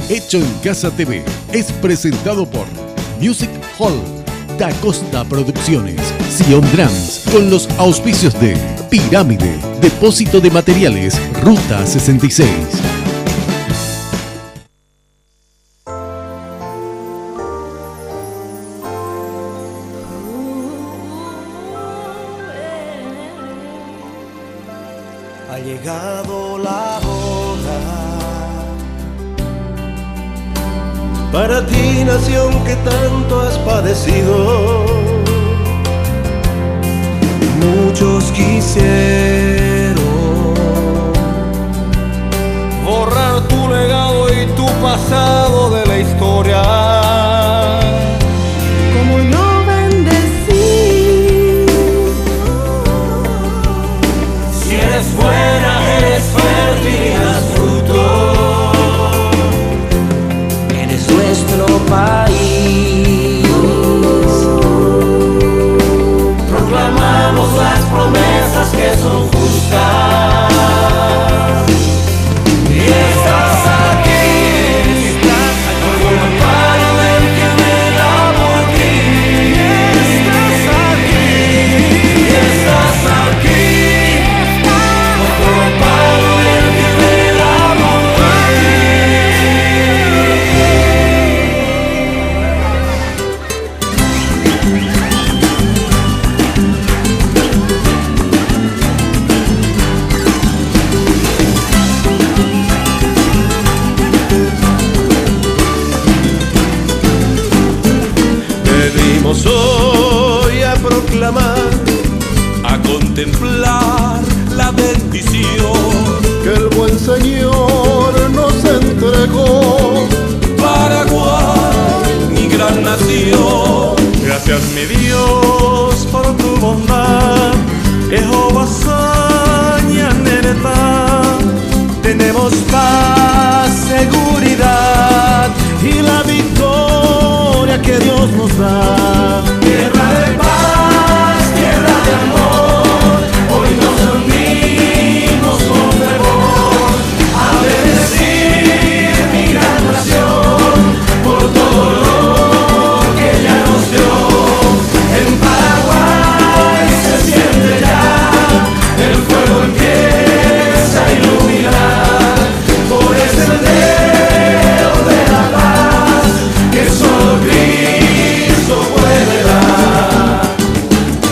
Hecho en Casa TV es presentado por Music Hall, Da Costa Producciones, Sion Drums, con los auspicios de Pirámide, Depósito de Materiales, Ruta 66. Ha llegado la hora para ti, nación que tanto has padecido. Muchos quisieron borrar tu legado y tu pasado de la historia. Como no bendecir. Si eres buena, eres fértil y das fruto. Eres nuestro país. Proclamamos las promesas que son justas. Y estás aquí, bajo el amparo del que vela por ti. Estás aquí, y estás aquí, bajo el amparo del que vela por Venimos hoy a proclamar, a contemplar la bendición que el buen Señor nos entregó. Paraguay, mi gran nación, gracias mi Dios por tu bondad. Jehová Sañanereta, tenemos paz, seguridad y la victoria que Dios nos da. Tierra de paz, tierra de amor, hoy nos unimos con fervor a bendecir mi gran nación por todo lo que ella nos dio. En Paraguay se siente ya, el fuego empieza a iluminar por el sendero de la paz que solo Cristo puede dar.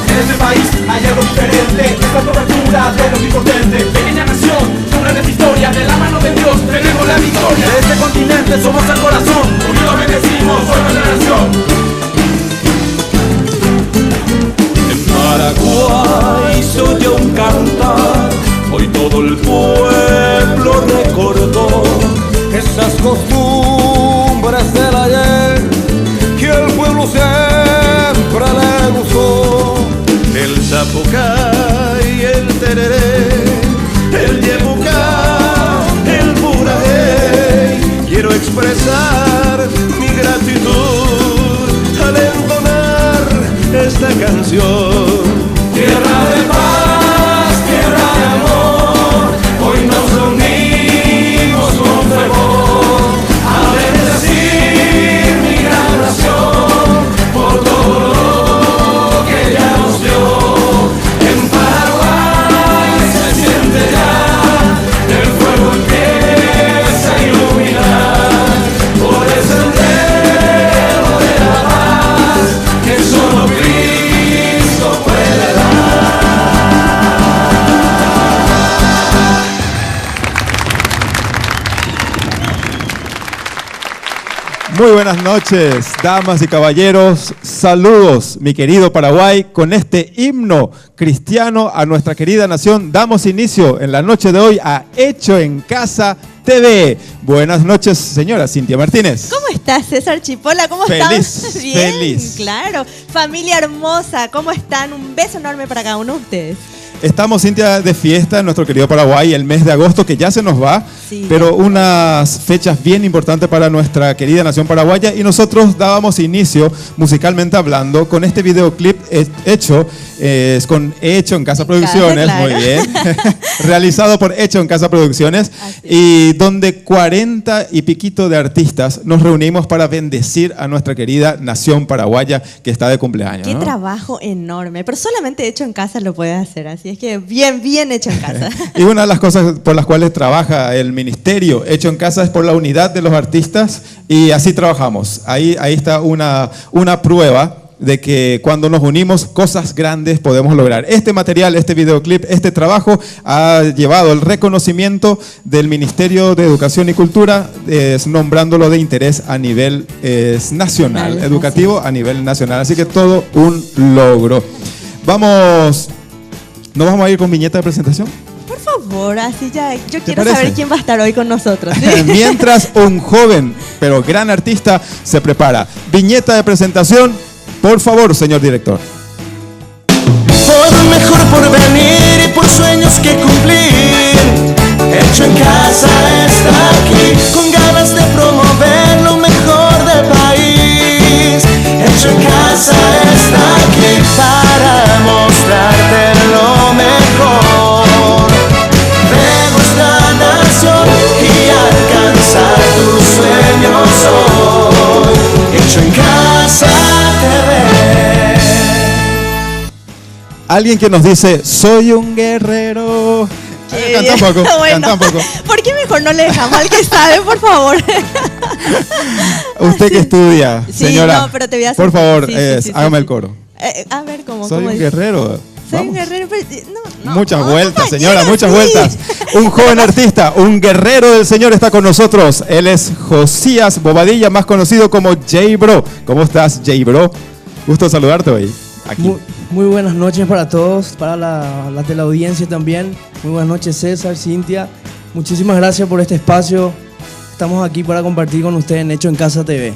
En este país hay algo diferente, esta cobertura de lo importante. Pequeña nación, con grandes historias, de la mano de Dios tenemos la victoria. De este continente somos el corazón, unidos bendecimos, soy nuestra nación. En Paraguay se oyó un cantar, hoy todo el pueblo recordó esas costumbres del ayer que el pueblo siempre le gustó. El zapucay, el tereré, el yebucá, el purajé. Quiero expresar mi gratitud al entonar esta canción. Tierra de paz, tierra de amor, hoy nos unimos con fervor a bendecir mi gran nación por todo lo que ella nos dio. En Paraguay se siente ya, el fuego empieza a iluminar por el sendero de la paz que solo Cristo puede dar. Muy buenas noches, damas y caballeros. Saludos, mi querido Paraguay. Con este himno cristiano a nuestra querida nación, damos inicio en la noche de hoy a Hecho en Casa TV. Buenas noches, señora Cintia Martínez. ¿Cómo estás, César Chipola? ¿Cómo Feliz, estás? Bien, feliz. Claro. Familia hermosa, ¿cómo están? Un beso enorme para cada uno de ustedes. Estamos, Cintia, de fiesta en nuestro querido Paraguay, el mes de agosto que ya se nos va, Sí, pero unas fechas bien importantes para nuestra querida nación paraguaya, y nosotros dábamos inicio, musicalmente hablando, con este videoclip hecho en Casa Producciones, claro. muy bien, realizado por Hecho en Casa Producciones, y donde 40 y piquito de artistas nos reunimos para bendecir a nuestra querida nación paraguaya que está de cumpleaños. Qué ¿no? trabajo enorme, pero solamente hecho en casa lo puedes hacer, así es que bien hecho en casa. Y una de las cosas por las cuales trabaja el ministerio Hecho en Casa es por la unidad de los artistas, y así trabajamos. Ahí está una prueba de que cuando nos unimos, cosas grandes podemos lograr. Este material, este videoclip, este trabajo ha llevado el reconocimiento del Ministerio de Educación y Cultura, nombrándolo de interés a nivel nacional, educativo a nivel nacional. Así que todo un logro. ¿Nos vamos a ir con viñeta de presentación? Por favor, así ya, yo quiero parece? saber quién va a estar hoy con nosotros. Mientras un joven pero gran artista se prepara. Viñeta de presentación, por favor, señor director. Por un mejor porvenir y por sueños que cumplir, Hecho en Casa está aquí, con ganas de promover lo mejor del país. Hecho en Casa está aquí para mostrarte lo mejor de nuestra nación y alcanzar tus sueños hoy. Hecho en Casa TV. Alguien que nos dice, soy un guerrero. Canta un poco, Bueno, canta un poco. ¿por qué mejor no le dejamos al que sabe, por favor? Usted que estudia, Sí, señora, no, pero te voy a hacer- por favor, sí, hágame sí. el coro. A ver, ¿cómo? Soy cómo un dice? guerrero. Soy un Vamos. guerrero, pero no, Muchas no, vueltas, compañera, señora, muchas sí. vueltas. Un joven artista, un guerrero del Señor está con nosotros. Él es Josías Bobadilla, más conocido como J-Bro. ¿Cómo estás, J-Bro? Gusto saludarte hoy. Aquí. Muy buenas noches para todos, para la teleaudiencia también. Muy buenas noches, César, Cintia. Muchísimas gracias por este espacio. Estamos aquí para compartir con ustedes en Hecho en Casa TV.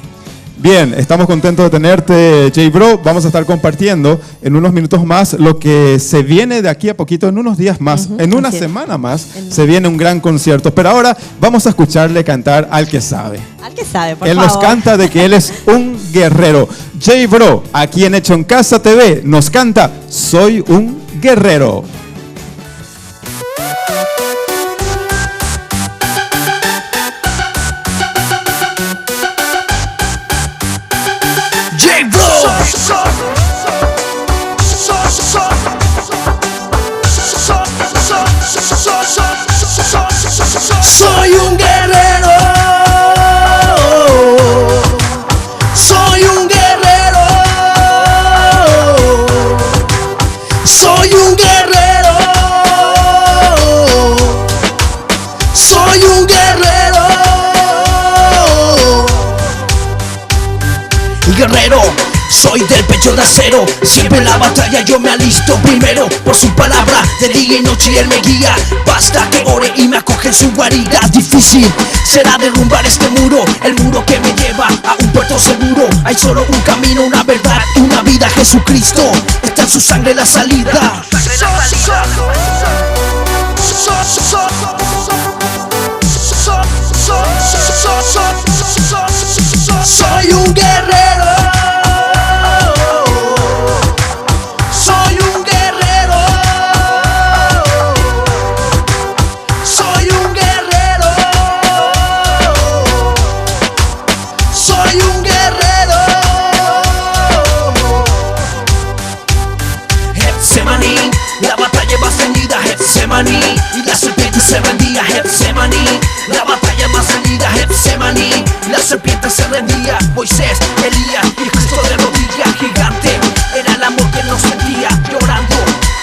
Bien, estamos contentos de tenerte, J-Bro. Vamos a estar compartiendo en unos minutos más lo que se viene de aquí a poquito, en unos días más, en una así es. semana más, se viene un gran concierto. Pero ahora vamos a escucharle cantar al que sabe. Al que sabe, por Él favor. nos canta de que él es un guerrero. J-Bro, aquí en Hecho en Casa TV, nos canta Soy un guerrero. Soy un guerrero, soy un guerrero, soy un guerrero, soy un guerrero, guerrero. Soy del pecho de acero, siempre en la batalla yo me alisto primero. Por su palabra, de día y noche él me guía. Basta que ore y me acoge en su guarida. Difícil será derrumbar este muro, el muro que me lleva a un puerto seguro. Hay solo un camino, una verdad, una vida. Jesucristo, está en su sangre la salida. Soy un guerrero. Soy un guerrero. Soy un guerrero. Soy un guerrero. Getsemaní, la batalla más reñida. Getsemaní, y la serpiente se rendía. Getsemaní, la batalla más reñida. Getsemaní, la serpiente se rendía. Moisés, Elías y Cristo de rodillas. Gigante, era el amor que nos sentía. Llorando,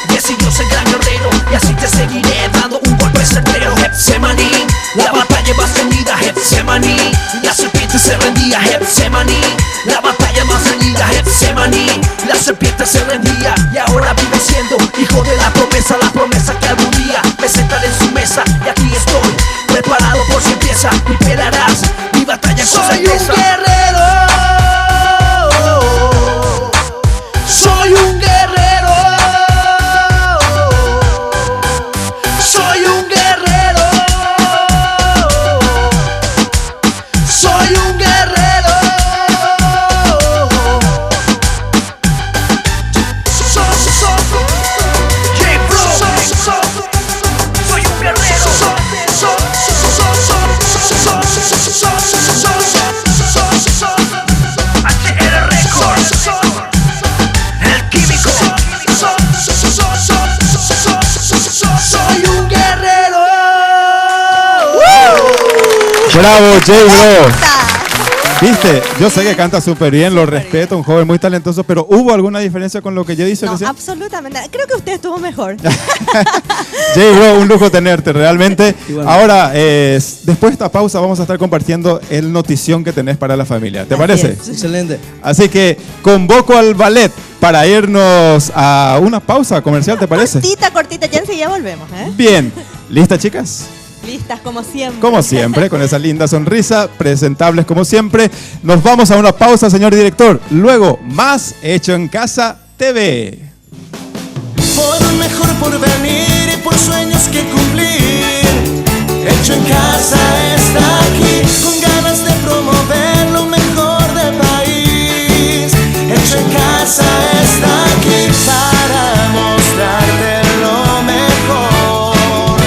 decidió ser gran guerrero. Y así te seguiré dando un golpe certero. Getsemaní, la batalla más reñida. Getsemaní, la serpiente se rendía. Getsemaní, la batalla más reñida. Getsemaní, la serpiente se rendía. Y ahora vivo siendo hijo de la promesa que algún día me sentaré en su mesa. Y aquí estoy, preparado por si empieza. Y pelearás mi batalla con certeza. Soy un guerrero. Bravo, J-Bro. Viste, yo sé que canta súper bien, lo respeto, un joven muy talentoso, pero ¿hubo alguna diferencia con lo que yo hice No, recién? absolutamente. Creo que usted estuvo mejor. J-Bro, un lujo tenerte, realmente. Ahora, después de esta pausa vamos a estar compartiendo el notición que tenés para la familia. ¿Te parece? es. Excelente. Así que convoco al ballet para irnos a una pausa comercial, ¿te parece? Cortita, ya enseguida volvemos, ¿eh? Bien, ¿listas, chicas? Listas, como siempre. Como siempre, con esa linda sonrisa, presentables como siempre. Nos vamos a una pausa, señor director. Luego, más Hecho en Casa TV. Por un mejor porvenir y por sueños que cumplir. Hecho en Casa está aquí, con ganas de promover lo mejor del país. Hecho en Casa está aquí para mostrarte lo mejor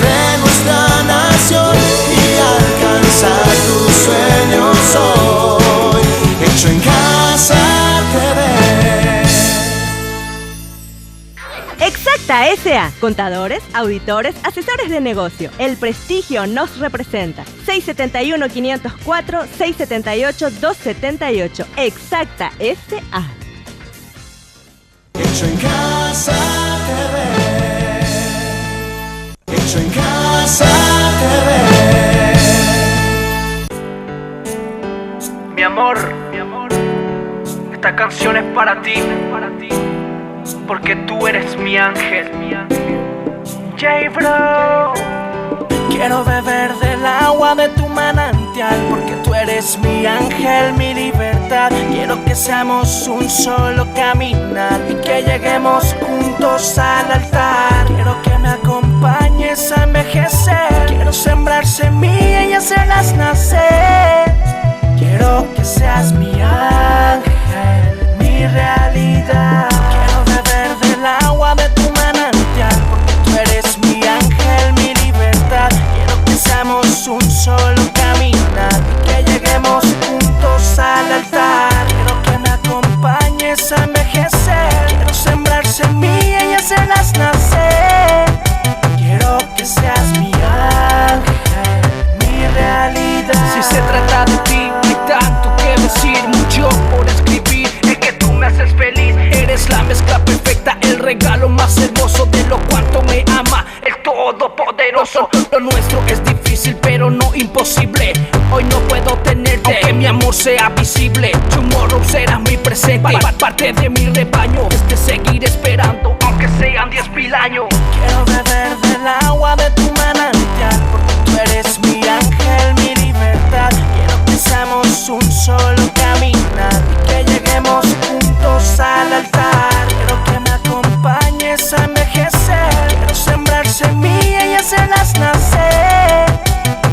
de nuestra nación y alcanzar tus sueños hoy. Hecho en Casa TV. Exacta S.A. Contadores, auditores, asesores de negocio. El prestigio nos representa. 671-504, 678-278. Exacta S.A. Hecho en Casa TV. Hecho en Casa TV. Mi amor, esta canción es para ti, porque tú eres mi ángel. J-Bro. Quiero beber del agua de tu manantial, porque tú eres mi ángel, mi libertad. Quiero que seamos un solo caminar y que lleguemos juntos al altar. Quiero que me acompañes a envejecer. Quiero sembrar semillas y hacerlas nacer. Quiero que seas mi ángel, mi realidad. Quiero beber del agua de tu manantial, porque tú eres mi ángel, mi libertad. Quiero que seamos un solo caminar y que lleguemos juntos al altar. Quiero que me acompañes a envejecer. Quiero sembrar semillas y hacerlas nacer. Quiero que seas mi ángel, mi realidad. Si se trata de ti, hay tanto que decir, mucho por escribir. Es que tú me haces feliz, eres la mezcla perfecta, el regalo más hermoso de lo cuanto me ama el Todopoderoso. Lo nuestro es difícil, pero no imposible. Hoy no puedo tenerte, aunque mi amor sea visible. Tomorrow será mi presente, parte de mi rebaño. Te seguiré esperando, aunque sean 10.000 años. Quiero beber del agua de tu manantial, porque tú eres mi ángel, mi libertad. Quiero que seamos un solo caminar y que lleguemos juntos al altar. Quiero que me acompañes a envejecer. Quiero sembrar semillas y hacerlas nacer.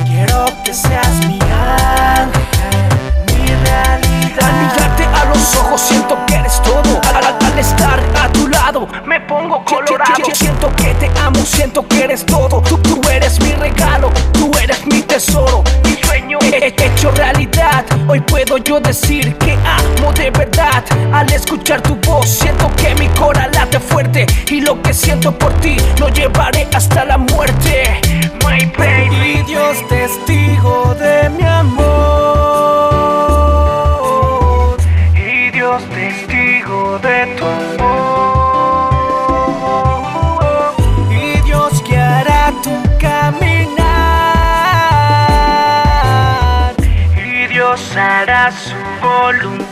Quiero que seas mi ángel, mi realidad. Al mirarte a los ojos siento que eres todo. Al estar a tu lado me pongo colorado. Siento que te amo, siento que eres todo. Tú eres mi regalo, tú eres mi tesoro. Mi sueño hecho realidad. Hoy puedo yo decir que amo de verdad. Al escuchar tu voz siento que mi corazón late fuerte. Y lo que siento por ti lo llevaré hasta la muerte. My baby. Y Dios testigo de mi amor. Y Dios testigo de tu amor. Y Dios guiará tu caminar. Y Dios hará su voluntad.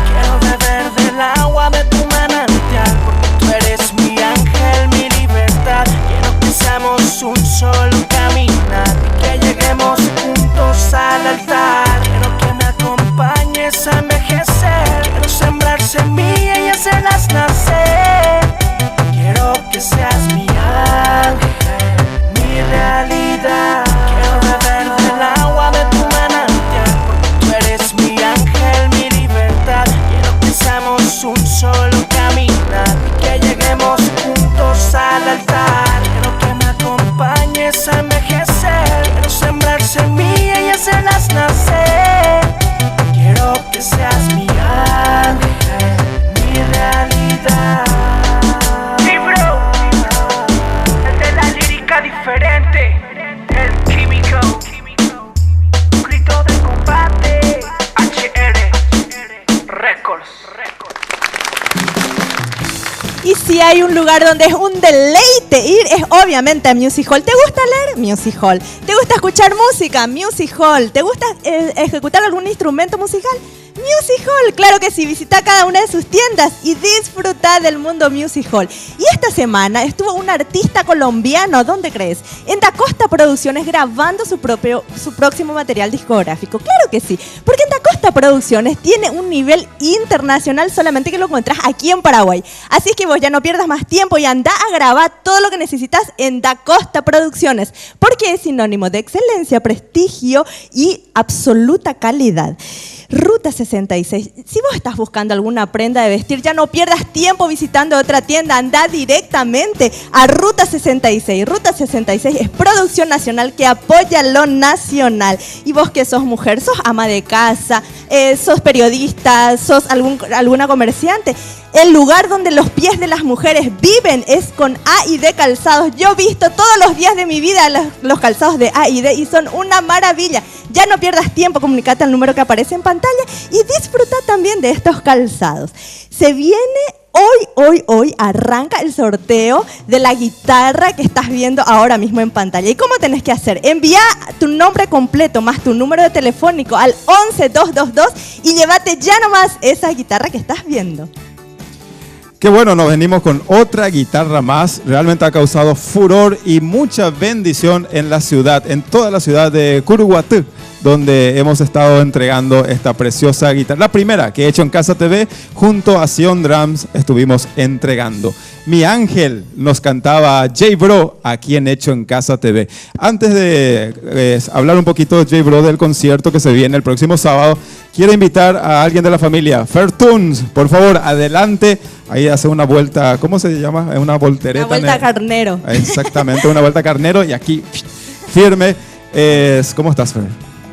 Quiero beber del agua de tu manantial, porque tú eres mi ángel, mi libertad. Quiero que seamos un solo caminar y que lleguemos juntos al altar. Quiero que me acompañes a envejecer. Quiero sembrar semillas y hacerlas nacer. Quiero que seas mi ángel, mi realidad. Quiero beber del agua de tu manantial, porque tú eres mi ángel, mi libertad. Quiero que seamos un solo caminar y que lleguemos juntos al altar. Quiero que me acompañes a envejecer. Quiero sembrar semillas y hacerlas nacer. Quiero que seas mi ángel, mi realidad. J-Bro, el de la lírica diferente. si hay un lugar donde es un deleite ir, es obviamente a Music Hall. ¿Te gusta leer? Music Hall. ¿Te gusta escuchar música? Music Hall. ¿Te gusta ejecutar algún instrumento musical? Music Hall, claro que sí, visita cada una de sus tiendas y disfruta del mundo Music Hall. Y esta semana estuvo un artista colombiano, ¿dónde crees? En Da Costa Producciones grabando su próximo material discográfico. Claro que sí, porque en Da Costa Producciones tiene un nivel internacional, solamente que lo encontrás aquí en Paraguay. Así es que vos ya no pierdas más tiempo y anda a grabar todo lo que necesitas en Da Costa Producciones, porque es sinónimo de excelencia, prestigio y absoluta calidad. Ruta 66. Si vos estás buscando alguna prenda de vestir, ya no pierdas tiempo visitando otra tienda, anda directamente a Ruta 66. Ruta 66 es producción nacional que apoya lo nacional. Y vos que sos mujer, sos ama de casa, sos periodista, sos alguna comerciante, el lugar donde los pies de las mujeres viven es con A&D Calzados. Yo he visto todos los días de mi vida los calzados de A&D y son una maravilla. Ya no pierdas tiempo, comunicate al número que aparece en pantalla y disfruta también de estos calzados. Se viene hoy arranca el sorteo de la guitarra que estás viendo ahora mismo en pantalla. ¿Y cómo tenés que hacer? Envía tu nombre completo más tu número de telefónico al 11222 y llévate ya nomás esa guitarra que estás viendo. Qué bueno, nos venimos con otra guitarra más. Realmente ha causado furor y mucha bendición en la ciudad, en toda la ciudad de Curuguatú, donde hemos estado entregando esta preciosa guitarra. La primera que he hecho en Casa TV, junto a Sion Drums, estuvimos entregando. Mi ángel nos cantaba J-Bro, aquí en Hecho en Casa TV. Antes de hablar un poquito de J-Bro, del concierto que se viene el próximo sábado, quiero invitar a alguien de la familia, Fertuns, por favor, adelante. Ahí hace una vuelta, ¿cómo se llama? Una voltereta. Una vuelta carnero. Exactamente, una vuelta carnero y aquí firme. ¿Cómo estás, Fer?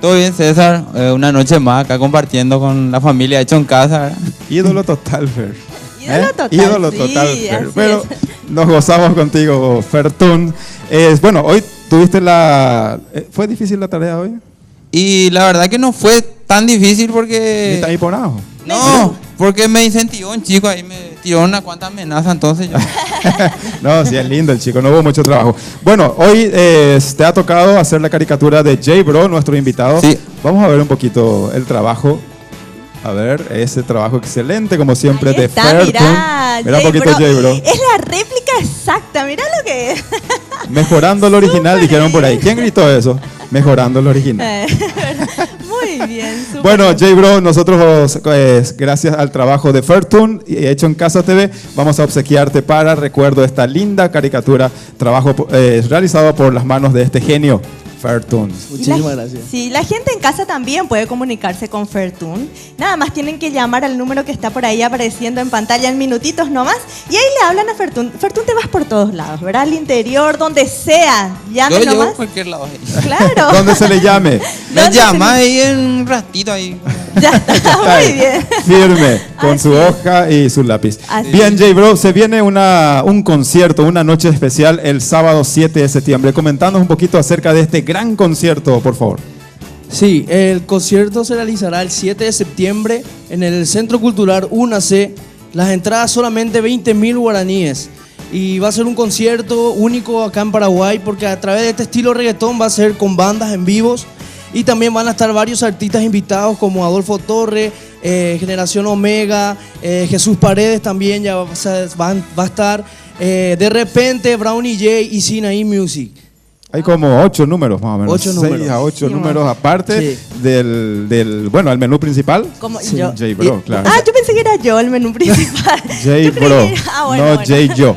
Todo bien, César. Una noche más acá compartiendo con la familia Hecho en Casa, ¿verdad? Ídolo total, Fer. Ídolo total. Ídolo sí, total, Fer. así Pero es. nos gozamos contigo, Fertún. Bueno, hoy tuviste ¿Fue difícil la tarea hoy? Y la verdad que no fue tan difícil Ni porque... está ahí por abajo. No, porque me incentivó un chico ahí, me tiró una cuanta amenaza, entonces yo... No, sí, es lindo el chico, no hubo mucho trabajo. Bueno, hoy te ha tocado hacer la caricatura de J-Bro, nuestro invitado. Sí. Vamos a ver un poquito el trabajo. A ver, ese trabajo excelente, como siempre, Ahí de está, Fertún. mirá, Mira un poquito J-Bro. Es la réplica exacta, mirá lo que es. Mejorando lo original, Súper dijeron por ahí. bien. ¿Quién gritó eso? Mejorando lo original. Muy bien, súper Bueno, bien. J-Bro, nosotros, gracias al trabajo de Fertún y Hecho en Casa TV, vamos a obsequiarte para recuerdo esta linda caricatura, trabajo realizado por las manos de este genio, Fertún. Muchísimas gracias. Sí, la gente en casa también puede comunicarse con Fertún. Nada más tienen que llamar al número que está por ahí apareciendo en pantalla en minutitos nomás. Y ahí le hablan a Fertún. Fertún, te vas por todos lados, ¿verdad? Al interior, donde sea. Llame Yo llevo nomás. a cualquier lado ahí. Claro. Donde se le llame. Me ¿Dónde llama se- ahí en un ratito ahí. Ya está, Está muy ahí, bien. firme, con Así su es. hoja y su lápiz. Así Bien, J-Bro, se viene un concierto, una noche especial el sábado 7 de septiembre. Comentanos un poquito acerca de este gran concierto, por favor. Sí, el concierto se realizará el 7 de septiembre en el Centro Cultural UNAC. Las entradas solamente 20.000 guaraníes. Y va a ser un concierto único acá en Paraguay porque a través de este estilo reggaetón va a ser con bandas en vivos. Y también van a estar varios artistas invitados como Adolfo Torre, Generación Omega, Jesús Paredes también ya va a estar. De repente Brownie J y Sinaí Music. Hay como 8 números más o menos. 8 números. 6 a 8 Sí, números aparte Sí. del el menú principal. Como Sí. yo. J-Bro, claro. Ah, yo pensé que era yo el menú principal. Yo creí J-Bro, que era- bueno, no bueno. J-Yo.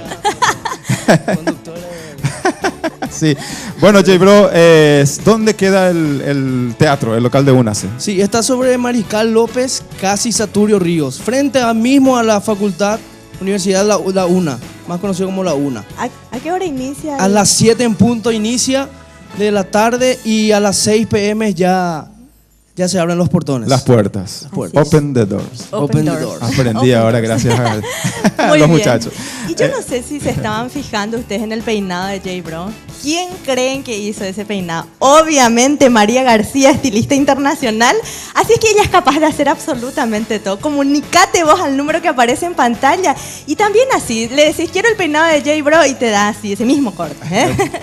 Sí. Bueno, J-Bro, ¿dónde queda el teatro, el local de UNACE? Sí, está sobre Mariscal López, casi Saturio Ríos, frente mismo a la facultad, Universidad la UNA, más conocido como la UNA. ¿A qué hora inicia? A las 7 en punto inicia de la tarde y a las 6 p.m. ya ya se abren los portones. Las puertas. puertas. Open the doors. Open the doors. Aprendí Open ahora doors. gracias a Muy los bien. muchachos. Y yo no sé si se estaban fijando ustedes en el peinado de J. Bro. ¿Quién creen que hizo ese peinado? Obviamente María García, estilista internacional. Así es que ella es capaz de hacer absolutamente todo. Comunicate vos al número que aparece en pantalla. Y también así, le decís quiero el peinado de J. Bro y te da así, ese mismo corte.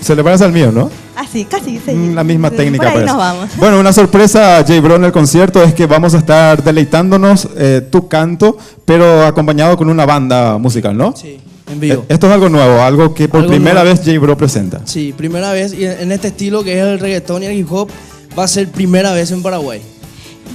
Se le parece al mío, ¿no? Así, casi. Sí. La misma técnica. Por ahí parece. nos vamos. Bueno, una sorpresa, J. Bro, en el concierto es que vamos a estar deleitándonos tu canto, pero acompañado con una banda musical, ¿no? Sí, en vivo. Esto es algo nuevo, algo que por Algo primera nuevo. vez J. Bro presenta. Sí, primera vez y en este estilo que es el reggaetón y el hip hop va a ser primera vez en Paraguay.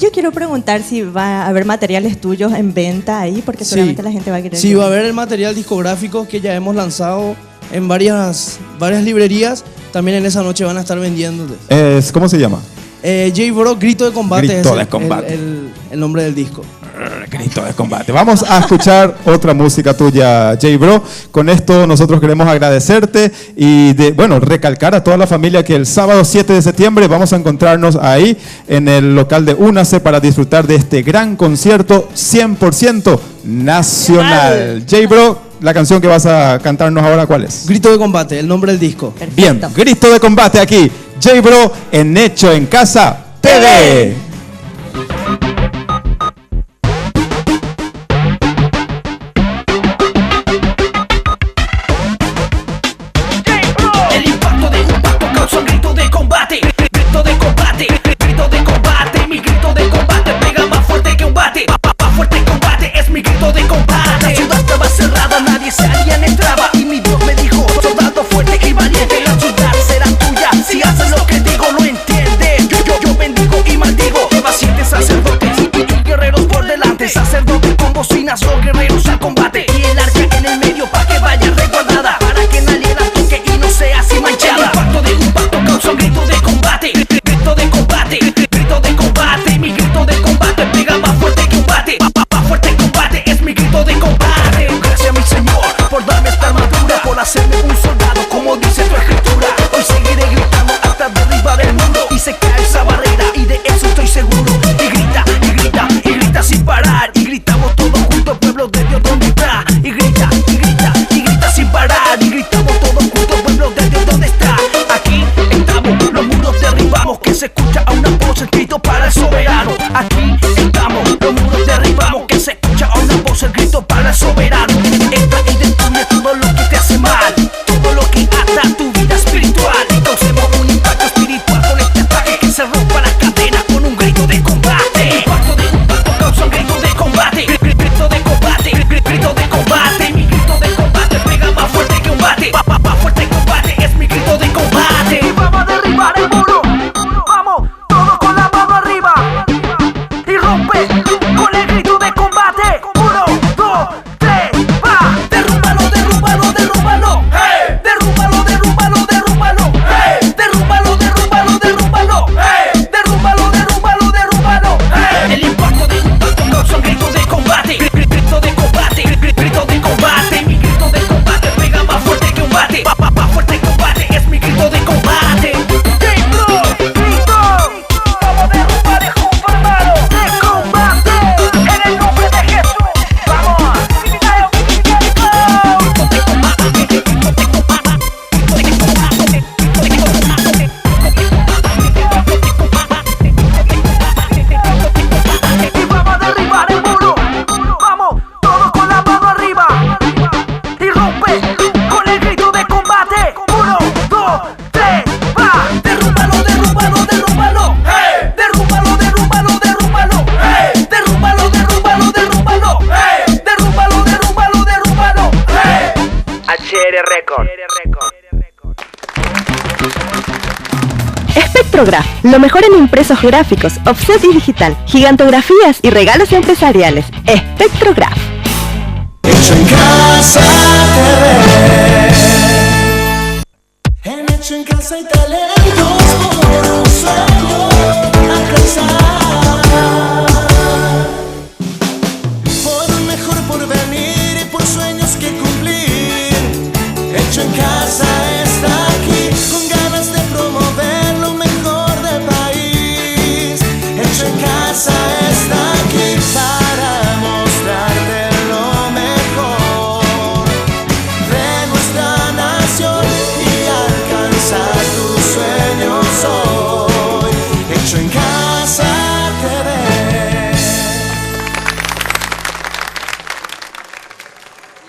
Yo quiero preguntar si va a haber materiales tuyos en venta ahí, porque seguramente la gente va a querer. Sí, va a haber el material discográfico que ya hemos lanzado en varias librerías. También en esa noche van a estar vendiendo. ¿Cómo se llama? J. Bro, Grito de Combate Grito es de Combate. el nombre del disco. Grito de Combate. Vamos a escuchar otra música tuya, J. Bro. Con esto nosotros queremos agradecerte y recalcar a toda la familia que el sábado 7 de septiembre vamos a encontrarnos ahí en el local de UNACE para disfrutar de este gran concierto 100% nacional. J. Bro, la canción que vas a cantarnos ahora, ¿cuál es? Grito de Combate, el nombre del disco. Perfecto. Bien, Grito de Combate aquí. J. Bro en Hecho en Casa TV. El impacto de un pacto causa un grito de combate. Grito de combate, grito de combate. Mi grito de combate pega más fuerte que un bate. Más fuerte que un bate es mi grito de combate. La ciudad estaba cerrada, nadie salía ni entraba. Y mi Dios me dijo, soldado fuerte y valiente. La ciudad será tuya, si haces lo que digo lo entiendes. Yo bendigo y maldigo. Pacientes sacerdotes y guerreros por delante. Sacerdotes con bocinas, los guerreros al combate. Y el arca en el medio pa' que vaya resguardada, para que nadie la toque y no sea así manchada. El impacto de un pacto causa un grito de combate. Grito de combate, grito de combate. Mi grito de combate pega más fuerte que un bate. Más fuerte que un bate es mi grito de combate. Gracias mi Señor por darme esta armadura, por hacerme un soldado como dice tu escritura. Hoy seguiré gritando hasta derribar el mundo y se cae esa barrera, y de eso estoy seguro. Y grita, y grita, y grita sin parar. Y gritamos todos juntos, pueblo de Dios, ¿dónde está? Y grita, y grita, y grita sin parar. Y gritamos todos juntos, pueblo de Dios, ¿dónde está? Aquí estamos, los muros derribamos, que se escucha a una voz el grito para el soberano. Aquí estamos, los muros derribamos, que se escucha a una voz el grito para el soberano. Entra y destruye todo lo que te hace mal, todo lo que ata tu vida espiritual. Y causemos un impacto espiritual con este ataque, que se rompa las cadenas con un grito de combate. El impacto de un pacto causa un grito de combate. Grito de combate, grito de combate. Mi grito de combate pega más fuerte que un bate. Más fuerte que un bate es mi grito de combate. Y vamos a derribar el muro. Vamos, todos con la mano arriba. Y rompe con el grito de combate. 1, 2, 3, va. Derrúmbalo, derrúmbalo, derrúmbalo. Hey. Derrúmbalo, derrúmbalo, derrúmbalo. Hey. Derrúmbalo, derrúmbalo, derrúmbalo. Hey. Derrúmbalo, derrúmbalo, derrúmbalo. Hey. El impacto de un pacto causa un grito de combate. Grito de combate, grito de combate. Mi grito de combate pega más fuerte que un bate. Más fuerte que un bate es mi grito de combate. Grito, grito. Vamos a derrumbar el junto hermano de combate. En el nombre de Jesús. Vamos. Y vamos a derribar el muro. Vamos, todos con la mano arriba. Y rompe con el grito de combate. 1, 2, 3, va. Derrúmbalo, derrúmbalo, derrúmbalo. Hey. Derrúmbalo, derrúmbalo, derrúmbalo. Hey. Derrúmbalo, derrúmbalo, derrúmbalo. Hey. Derrúmbalo, derrúmbalo, derrúmbalo. Hey. HR Record. Spectrograph, lo mejor en impresos gráficos, offset y digital, gigantografías y regalos empresariales. Spectrograph. Hecho en Casa TV. En Hecho en Casa hay talentos por un sueño alcanzar. Por un mejor porvenir y por sueños que cumplir. Hecho en Casa está aquí, con ganas de promover lo mejor del país. Hecho en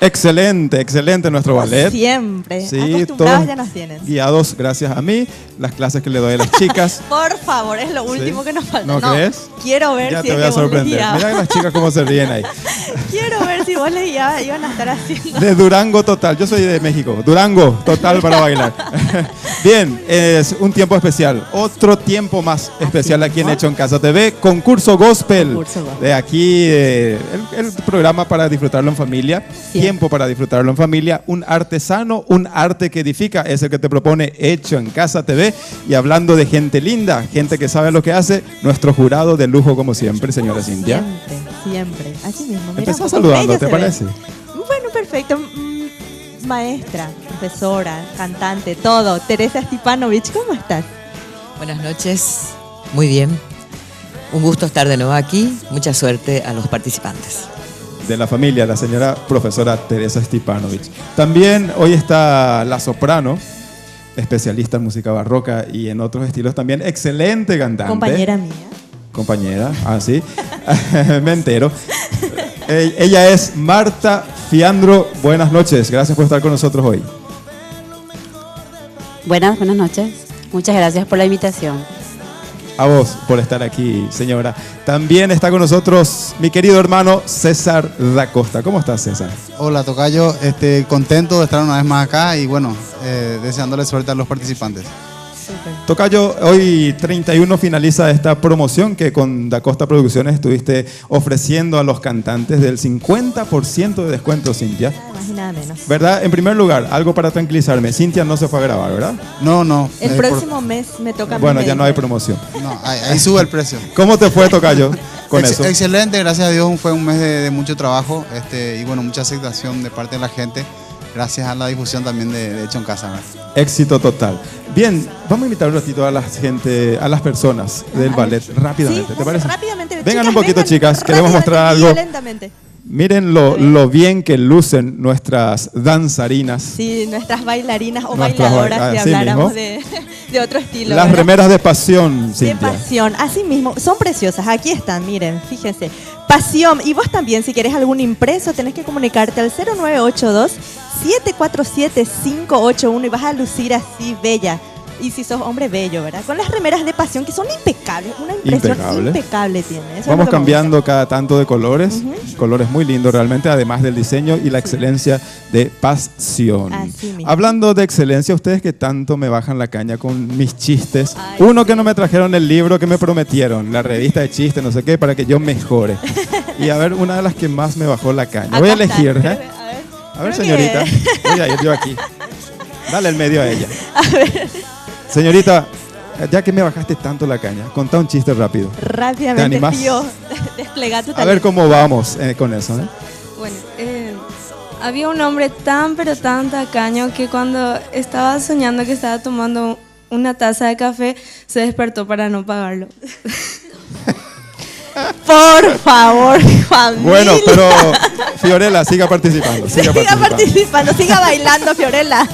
Excelente, excelente nuestro ballet. Siempre. Sí, Acostumbrados todos ya nos tienen. guiados gracias a mí, las clases que le doy a las chicas. Por favor, es lo último que nos falta. ¿No crees? Quiero ver Ya si te es voy a que vos les sorprender. guiabas. Mira las chicas cómo se ríen ahí. Quiero ver si vos les guiabas, iban a estar haciendo. De Durango total, yo soy de México. Durango total para bailar. Bien, es un tiempo especial. Otro tiempo más especial aquí en Hecho en Casa TV. Concurso Gospel. Concurso Gospel. De aquí, el programa para disfrutarlo en familia. Sí. Tiempo para disfrutarlo en familia. Un arte sano, un arte que edifica. Es el que te propone Hecho en Casa TV. Y hablando de gente linda, gente que sabe lo que hace, nuestro jurado de lujo como siempre, señora Cintia. Siempre. Así mismo. Mira, Empezá un poco saludando, bella ¿te se parece? ve. Bueno, perfecto. Maestra, profesora, cantante, todo. Teresa Stipanovich, ¿cómo estás? Buenas noches, muy bien. Un gusto estar de nuevo aquí. Mucha suerte a los participantes. De la familia, la señora profesora Teresa Stipanovich. También hoy está la soprano, especialista en música barroca y en otros estilos también. Excelente cantante. Compañera mía. Compañera, sí. Me entero. Ella es Marta Fiandro. Buenas noches, gracias por estar con nosotros hoy. Buenas noches. Muchas gracias por la invitación. A vos por estar aquí, señora. También está con nosotros mi querido hermano César da Costa. ¿Cómo estás, César? Hola, tocayo. Contento de estar una vez más acá y bueno, deseándole suerte a los participantes. Tocayo, hoy 31 finaliza esta promoción que con Da Costa Producciones estuviste ofreciendo a los cantantes del 50% de descuento, Cintia. Más y nada menos. ¿Verdad? En primer lugar, algo para tranquilizarme. Cintia no se fue a grabar, ¿verdad? No. El próximo mes me toca a mí. Bueno, ya no hay promoción. No, ahí sube el precio. ¿Cómo te fue, Tocayo, con eso? Excelente, gracias a Dios. Fue un mes de mucho trabajo y bueno, mucha aceptación de parte de la gente. Gracias a la difusión también de Hecho en Casa, ¿verdad? Éxito total. Bien, vamos a invitar un ratito a la gente, a las personas del ballet, rápidamente, Sí, ¿te parece? rápidamente. Vengan Chicas, un poquito, vengan chicas, queremos mostrar algo. violentamente. Miren lo bien que lucen nuestras danzarinas. Sí, nuestras bailarinas o Nuestras bailadoras, si así habláramos mismo. de otro estilo. Las ¿verdad? remeras de pasión, De Cintia. pasión, así mismo, son preciosas, aquí están, miren, fíjense. Pasión, y vos también, si querés algún impreso, tenés que comunicarte al 0982-747-581 y vas a lucir así, bella. Y si sos hombre, bello, ¿verdad? Con las remeras de pasión, que son impecables, una impresión impecable tiene. Eso es lo Vamos que me cambiando cada tanto de colores, colores muy lindos realmente, además del diseño y la excelencia de pasión. Así mismo. Hablando de excelencia, ustedes que tanto me bajan la caña con mis chistes, uno que no me trajeron el libro que me prometieron, la revista de chistes, no sé qué, para que yo mejore. Y a ver, una de las que más me bajó la caña. Voy a elegir, ¿eh? A ver, señorita, voy a ir yo aquí. Dale el medio a ella. A ver. Señorita, ya que me bajaste tanto la caña, contá un chiste rápido. Rápidamente, ¿Te animás? tío, desplega tu A ver talento. cómo vamos con eso, ¿eh? Bueno, había un hombre tan pero tan tacaño que cuando estaba soñando que estaba tomando una taza de café, se despertó para no pagarlo. Por favor, familia. Bueno, pero Fiorella, siga participando. Siga participando, siga bailando, Fiorella.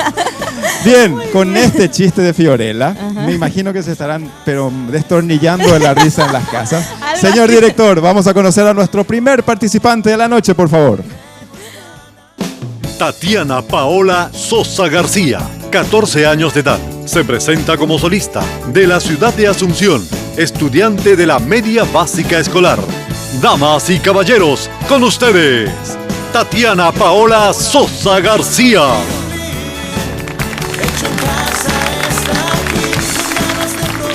Bien, con este chiste de Fiorella, me imagino que se estarán pero destornillando de la risa en las casas. Señor director, vamos a conocer a nuestro primer participante de la noche, por favor. Tatiana Paola Sosa García, 14 años de edad. Se presenta como solista de la ciudad de Asunción, estudiante de la media básica escolar. Damas y caballeros, con ustedes, Tatiana Paola Sosa García.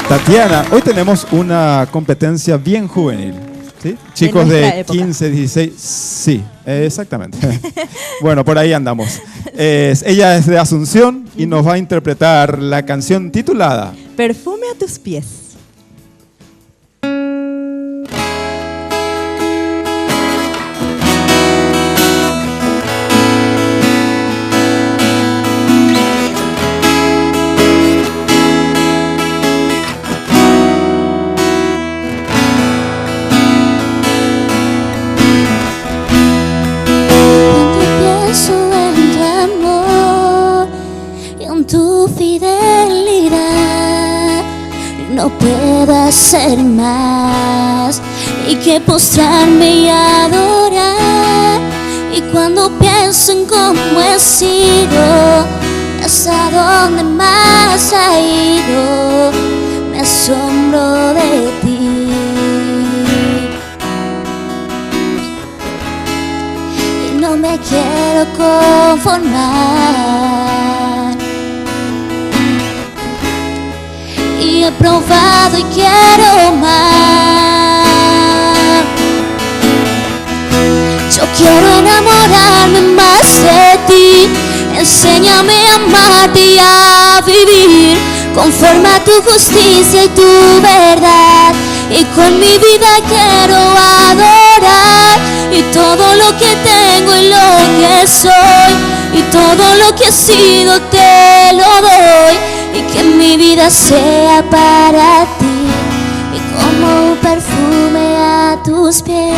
Tatiana, hoy tenemos una competencia bien juvenil. ¿Sí? Chicos de 15, 16, sí, exactamente. Bueno, por ahí andamos. Ella es de Asunción y nos va a interpretar la canción titulada Perfume a tus pies. No puedo hacer más y que postrarme y adorar Y cuando pienso en cómo he sido, hasta dónde más ha ido, me asombro de ti. Y no me quiero conformar. Y he probado y quiero más. Yo quiero enamorarme más de ti. Enséñame a amarte y a vivir conforme a tu justicia y tu verdad. Y con mi vida quiero adorar. Y todo lo que tengo y lo que soy, y todo lo que he sido te lo doy. Y que mi vida sea para ti, y como un perfume a tus pies.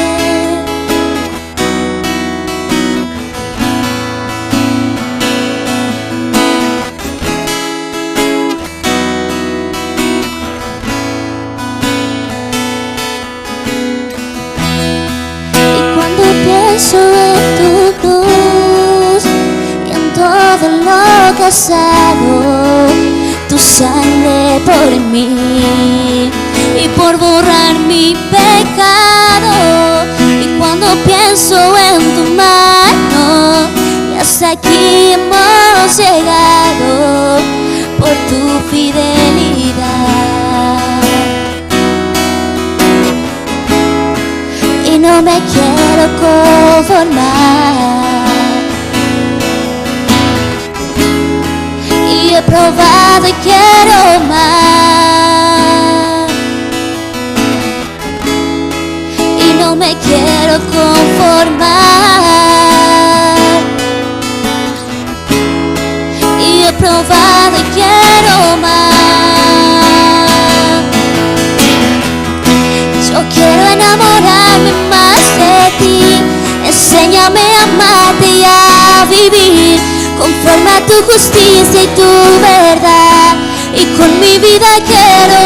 Pienso en tu cruz y en todo lo que has dado, tu sangre por mí y por borrar mi pecado. Y cuando pienso en tu mano, y hasta aquí hemos llegado por tu fidelidad. Y no me quiero conformar. Y he probado y quiero más. Y no me quiero conformar. Y he probado y quiero más. Yo quiero enamorarme más de ti. Enséñame a amarte y a vivir conforme a tu justicia y tu verdad. Y con mi vida quiero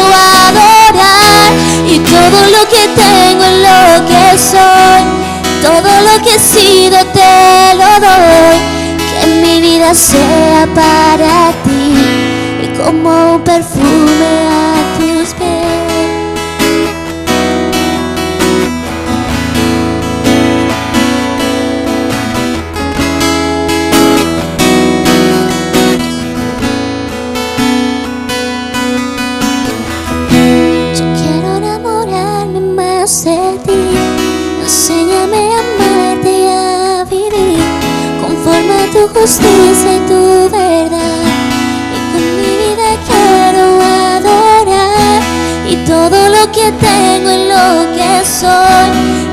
adorar. Y todo lo que tengo y lo que soy, todo lo que he sido te lo doy. Que mi vida sea para ti, y como un perfume a tus pies. De ti, enséñame a amarte y a vivir conforme a tu justicia y tu verdad. Y con mi vida quiero adorar. Y todo lo que tengo y lo que soy,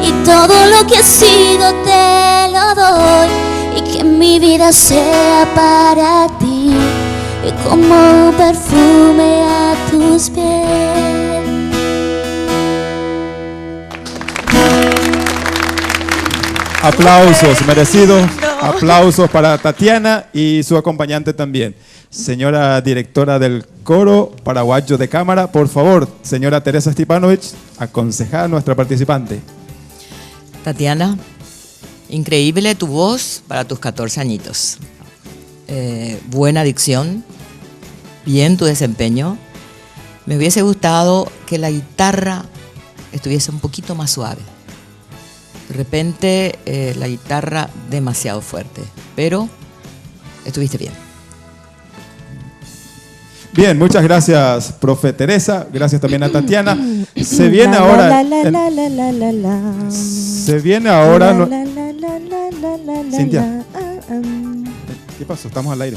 y todo lo que he sido te lo doy. Y que mi vida sea para ti, y como un perfume a tus pies. Aplausos merecidos, aplausos para Tatiana y su acompañante también. Señora directora del Coro Paraguayo de Cámara, por favor, señora Teresa Stipanovich, aconseja a nuestra participante. Tatiana, increíble tu voz para tus 14 añitos. Buena dicción, bien tu desempeño. Me hubiese gustado que la guitarra estuviese un poquito más suave. De repente la guitarra demasiado fuerte, pero estuviste bien. Bien, muchas gracias, profe Teresa. Gracias también a Tatiana. Se viene ahora. Se viene ahora. Cintia. ¿Qué pasó? Estamos al aire.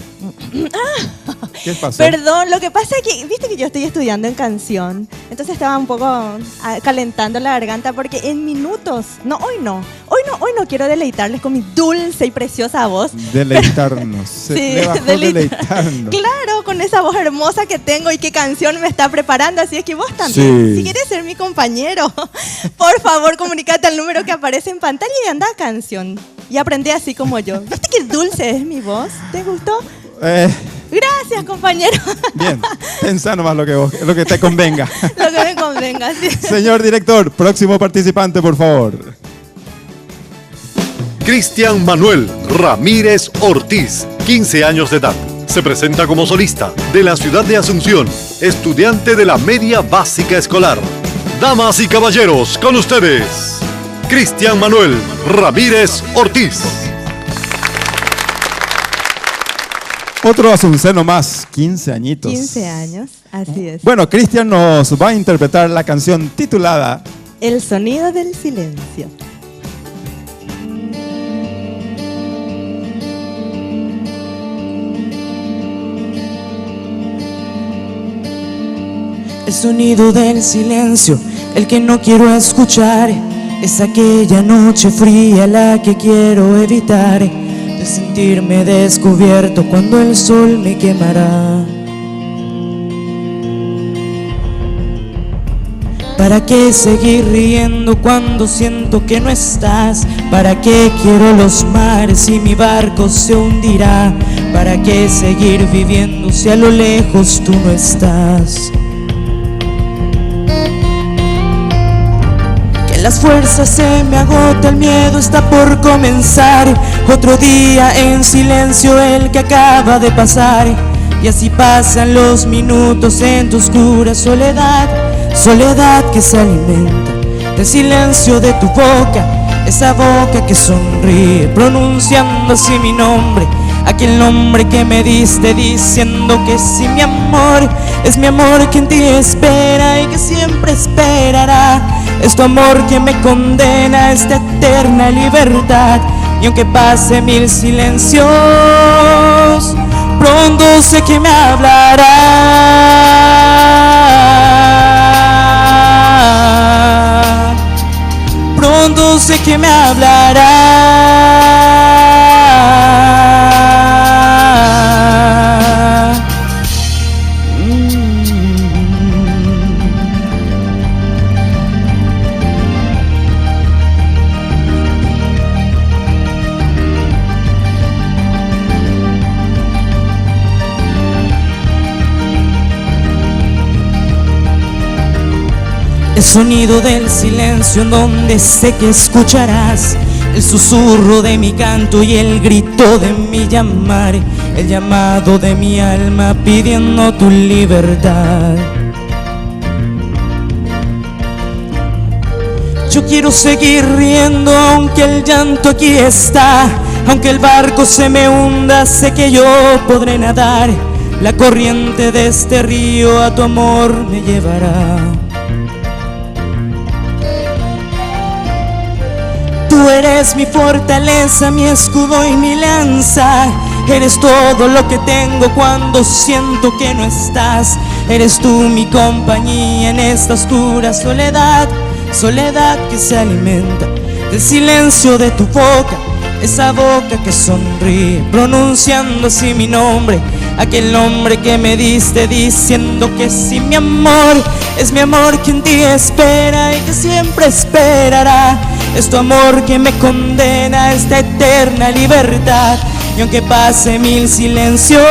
¿Qué pasó? Perdón, lo que pasa es que, viste que yo estoy estudiando en canción, entonces estaba un poco calentando la garganta porque en minutos, hoy no quiero deleitarles con mi dulce y preciosa voz. Deleitarnos. Sí, deleitarnos. Claro, con esa voz hermosa que tengo y qué canción me está preparando, así es que vos también, si quieres ser mi compañero, por favor comunícate al número que aparece en pantalla y anda a canción. Y aprendí así como yo. ¿Viste qué dulce es mi voz? ¿Te gustó? Gracias, compañero. Bien, pensá nomás lo que te convenga. Lo que me convenga, sí. Señor director, próximo participante, por favor. Cristian Manuel Ramírez Ortiz, 15 años de edad. Se presenta como solista de la ciudad de Asunción, estudiante de la media básica escolar. Damas y caballeros, con ustedes, Cristian Manuel Ramírez Ortiz. Otro asunceno más, 15 añitos. 15 años, así es. Bueno, Cristian nos va a interpretar la canción titulada El sonido del silencio. El sonido del silencio, el que no quiero escuchar, es aquella noche fría la que quiero evitar, de sentirme descubierto cuando el sol me quemará. ¿Para qué seguir riendo cuando siento que no estás? ¿Para qué quiero los mares si mi barco se hundirá? ¿Para qué seguir viviendo si a lo lejos tú no estás? Las fuerzas se me agota, el miedo está por comenzar. Otro día en silencio el que acaba de pasar. Y así pasan los minutos en tu oscura soledad. Soledad que se alimenta del silencio de tu boca. Esa boca que sonríe pronunciando así mi nombre. Aquel nombre que me diste diciendo que sí, mi amor. Es mi amor que en ti espera y que siempre esperará. Es tu amor que me condena a esta eterna libertad. Y aunque pase mil silencios, pronto sé que me hablará. Pronto sé que me hablará. El sonido del silencio en donde sé que escucharás el susurro de mi canto y el grito de mi llamar, el llamado de mi alma pidiendo tu libertad. Yo quiero seguir riendo aunque el llanto aquí está, aunque el barco se me hunda, sé que yo podré nadar. La corriente de este río a tu amor me llevará. Tú eres mi fortaleza, mi escudo y mi lanza. Eres todo lo que tengo cuando siento que no estás. Eres tú mi compañía en esta oscura soledad. Soledad que se alimenta del silencio de tu boca. Esa boca que sonríe pronunciando así mi nombre. Aquel nombre que me diste diciendo que sí, mi amor. Es mi amor que en ti espera y que siempre esperará. Es tu amor que me condena a esta eterna libertad. Y aunque pase mil silencios,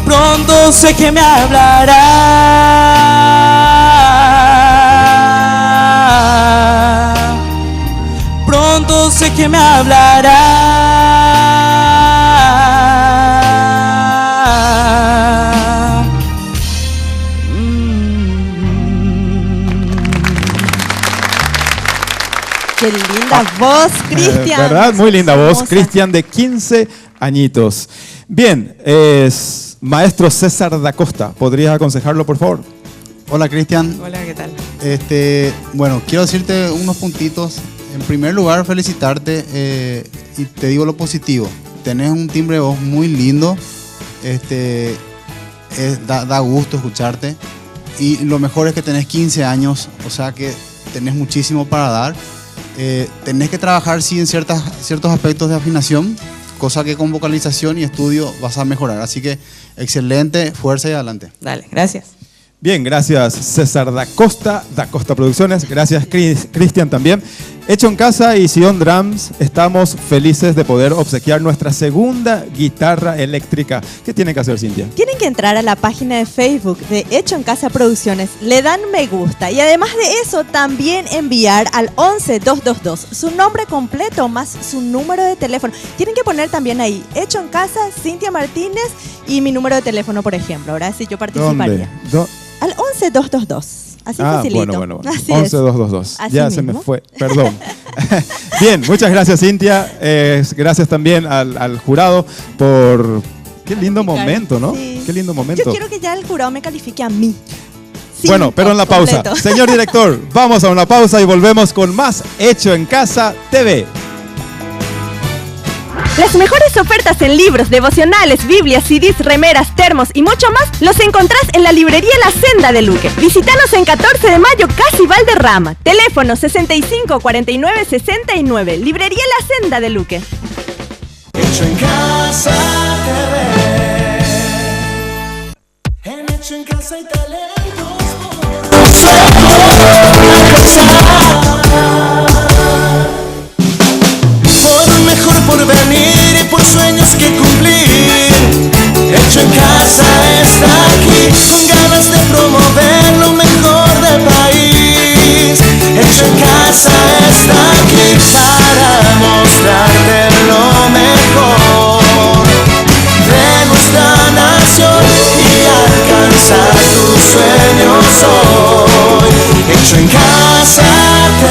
pronto sé que me hablará. Pronto sé que me hablará. Qué linda voz, Cristian. ¿Verdad? Muy linda voz, Cristian, de 15 añitos. Bien, maestro César da Costa, ¿podrías aconsejarlo, por favor? Hola, Cristian. Hola, ¿qué tal? Bueno, quiero decirte unos puntitos. En primer lugar, felicitarte y te digo lo positivo. Tenés un timbre de voz muy lindo. Da gusto escucharte. Y lo mejor es que tenés 15 años, o sea que tenés muchísimo para dar. Tenés que trabajar sí en ciertos aspectos de afinación, cosa que con vocalización y estudio vas a mejorar. Así que excelente, fuerza y adelante. Dale, gracias. Bien, gracias César da Costa Producciones. Gracias Cristian también. Hecho en Casa y Sion Drums, estamos felices de poder obsequiar nuestra segunda guitarra eléctrica. ¿Qué tienen que hacer, Cintia? Tienen que entrar a la página de Facebook de Hecho en Casa Producciones, le dan me gusta y además de eso también enviar al 11222 su nombre completo más su número de teléfono. Tienen que poner también ahí Hecho en Casa, Cintia Martínez y mi número de teléfono, por ejemplo. Ahora sí yo participaría. Al 11222. Así facilito. Bueno. Así 11222. Ya mismo. se me fue, perdón. Bien, muchas gracias, Cintia. Gracias también al jurado por... Qué lindo momento, ¿no? Sí. Qué lindo momento. Yo quiero que ya el jurado me califique a mí. Bueno, pero en la pausa. Completo. Señor director, vamos a una pausa y volvemos con más Hecho en Casa TV. Las mejores ofertas en libros, devocionales, Biblias, CDs, remeras, termos y mucho más los encontrás en la librería La Senda de Luque. Visítanos en 14 de mayo, casi Valderrama. Teléfono 65 49 69. Librería La Senda de Luque. Hecho en Casa TV. En Hecho en Casa hay talentos por un mejor porvenir y por sueños que cumplir. Hecho en Casa está aquí, con ganas de promover lo mejor del país. Hecho en Casa está aquí para mostrarte lo mejor de nuestra nación y alcanzar tus sueños hoy. Hecho en Casa TV.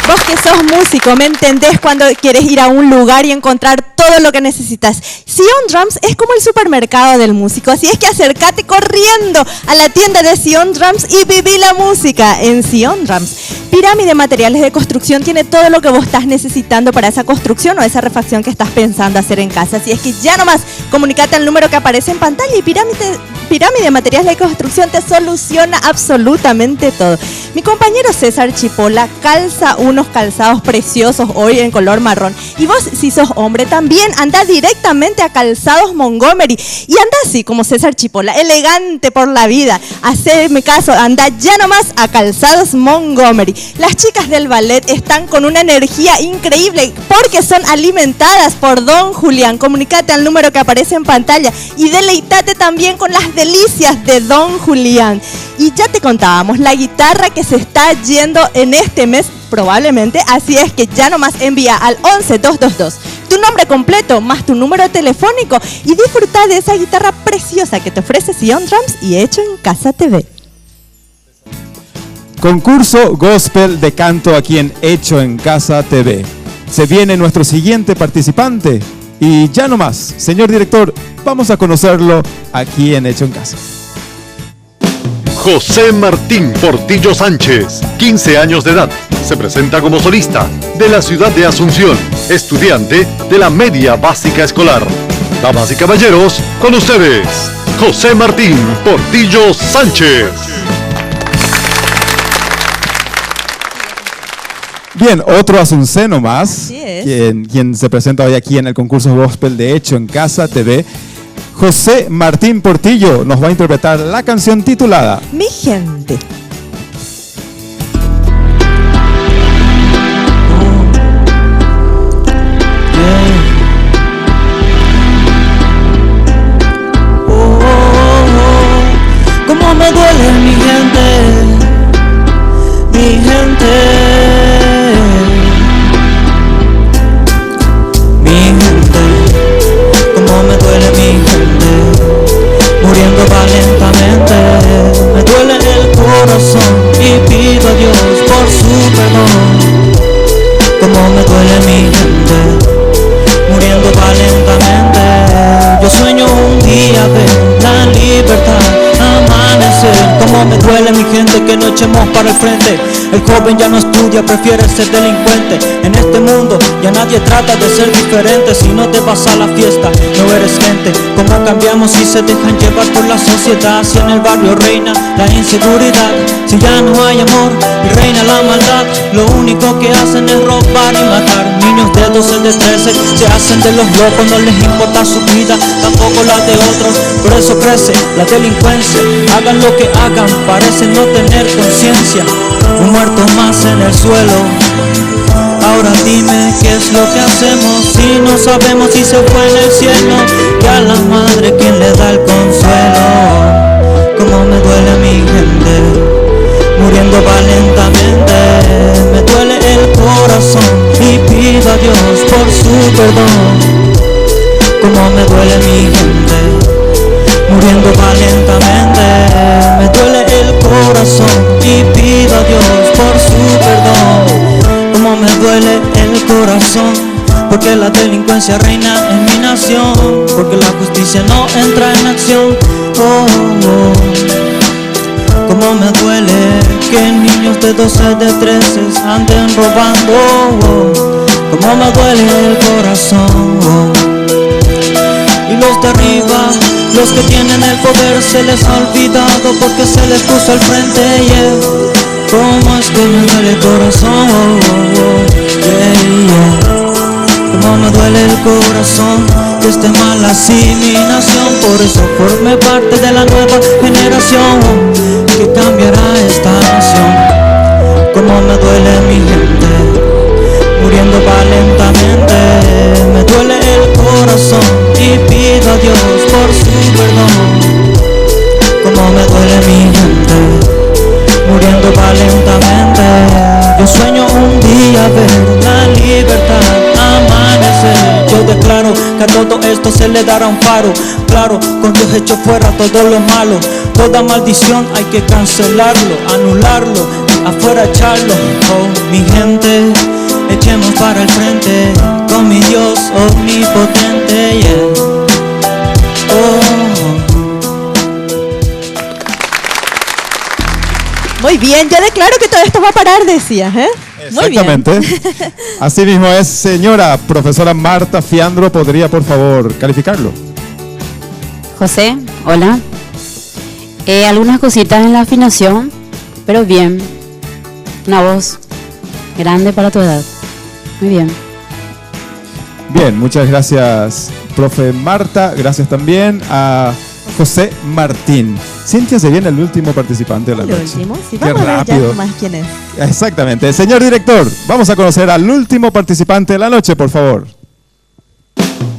Vos que sos músico, ¿me entendés cuando quieres ir a un lugar y encontrar todo lo que necesitas? Sion Drums es como el supermercado del músico, así es que acércate corriendo a la tienda de Sion Drums y viví la música en Sion Drums. Pirámide Materiales de Construcción tiene todo lo que vos estás necesitando para esa construcción o esa refacción que estás pensando hacer en casa, así es que ya nomás comunicate al número que aparece en pantalla y Pirámide Materiales de Construcción te soluciona absolutamente todo. Mi compañero César Chipola calza unos calzados preciosos hoy en color marrón. Y vos, si sos hombre, también anda directamente a Calzados Montgomery. Y anda así como César Chipola, elegante por la vida. Haceme caso, anda ya nomás a Calzados Montgomery. Las chicas del ballet están con una energía increíble porque son alimentadas por Don Julián. Comunicate al número que aparece en pantalla y deleitate también con las delicias de Don Julián. Y ya te contábamos, la guitarra que se está yendo en este mes probablemente, así es que ya nomás envía al 11222 tu nombre completo más tu número telefónico y disfruta de esa guitarra preciosa que te ofrece Sion Drums y Hecho en Casa TV. Concurso Gospel de Canto aquí en Hecho en Casa TV. Se viene nuestro siguiente participante y ya nomás, señor director, vamos a conocerlo aquí en Hecho en Casa. José Martín Portillo Sánchez, 15 años de edad, se presenta como solista de la ciudad de Asunción, estudiante de la media básica escolar. Damas y caballeros, con ustedes, José Martín Portillo Sánchez. Bien, otro asunceno más, Así es. quien se presenta hoy aquí en el concurso Gospel de Hecho en Casa TV. José Martín Portillo nos va a interpretar la canción titulada Mi gente. Cómo me duele mi gente, mi gente, mi gente. Cómo me duele mi gente, muriendo lentamente. Me duele el corazón y pido a Dios por su perdón. Cómo me duele mi gente, muriendo lentamente. Yo sueño un día ver la libertad amanecer. Cómo me duele mi gente que no echemos para el frente. El joven ya no estudia, prefiere ser delincuente. En este mundo ya nadie trata de ser diferente. Si no te vas a la fiesta, no eres gente. Cómo cambiamos si se dejan llevar por la sociedad. Si en el barrio reina la inseguridad, si ya no hay amor y reina la maldad, lo único que hacen es robar y matar. Niños de 12, de 13 se hacen de los locos. No les importa su vida, tampoco la de otros. Por eso crece la delincuencia. Hagan lo que hagan, hablan parecen no tener conciencia, un muerto más en el suelo. Ahora dime qué es lo que hacemos si no sabemos si se fue en el cielo. Y a la madre quien le da el consuelo. Como me duele mi gente, muriendo lentamente. Me duele el corazón y pido a Dios por su perdón. Como me duele mi gente, muriendo lentamente. Me duele el corazón y pido a Dios por su perdón. Como me duele el corazón, porque la delincuencia reina en mi nación, porque la justicia no entra en acción. Oh, oh. Como me duele que niños de 12, de 13 anden robando. Oh. Como me duele el corazón. Oh. Y los de arriba, los que tienen el poder, se les ha olvidado porque se les puso al frente. Yeah. Cómo es que me duele el corazón. Oh, oh, oh. Yeah, yeah. Cómo me duele el corazón que esté mal así mi nación. Por eso forme parte de la nueva generación que cambiará esta nación. Cómo me duele mi gente, muriendo lentamente. Me duele el corazón y pido a Dios por su perdón. Como me duele mi gente, muriendo lentamente. Yo sueño un día ver la libertad amanecer. Yo declaro que a todo esto se le dará un paro. Claro, con Dios hecho fuera todo lo malo. Toda maldición hay que cancelarlo, anularlo, afuera echarlo. Oh, mi gente, echemos para el frente con mi Dios omnipotente. Yeah. Oh. Muy bien, yo declaro que todo esto va a parar, decías, ¿eh? Muy bien. Exactamente. Así mismo es, señora profesora Marta Fiandro, ¿podría por favor calificarlo? José, hola. Algunas cositas en la afinación, pero bien. Una voz grande para tu edad. Muy bien. Bien, muchas gracias, profe Marta. Gracias también a José Martín. Cintia, se viene el último participante de la noche. El último, sí, Qué vamos a ver rápido. ya más quién es. Exactamente. Señor director, vamos a conocer al último participante de la noche, por favor.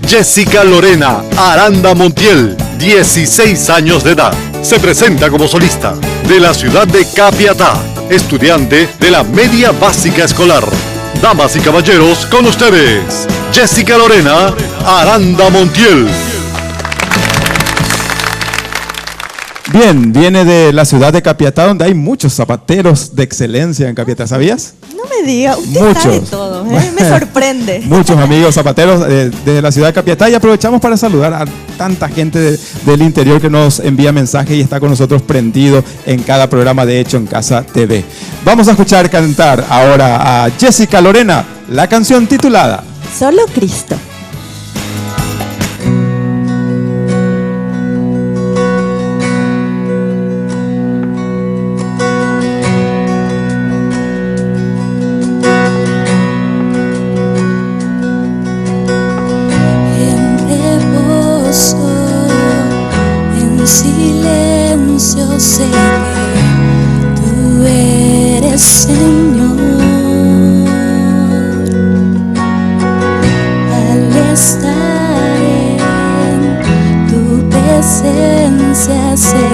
Jessica Lorena Aranda Montiel, 16 años de edad. Se presenta como solista de la ciudad de Capiatá, estudiante de la media básica escolar. Damas y caballeros, con ustedes, Jessica Lorena Aranda Montiel. Bien, viene de la ciudad de Capiatá, donde hay muchos zapateros de excelencia en Capiatá, ¿sabías? No me diga, usted Muchos. sabe todo, ¿eh? Me sorprende. Muchos amigos zapateros de la ciudad de Capiatá, y aprovechamos para saludar a tanta gente del interior que nos envía mensajes y está con nosotros prendido en cada programa de Hecho en Casa TV. Vamos a escuchar cantar ahora a Jessica Lorena la canción titulada Solo Cristo. Sé que tú eres Señor. Al estar en tu presencia sé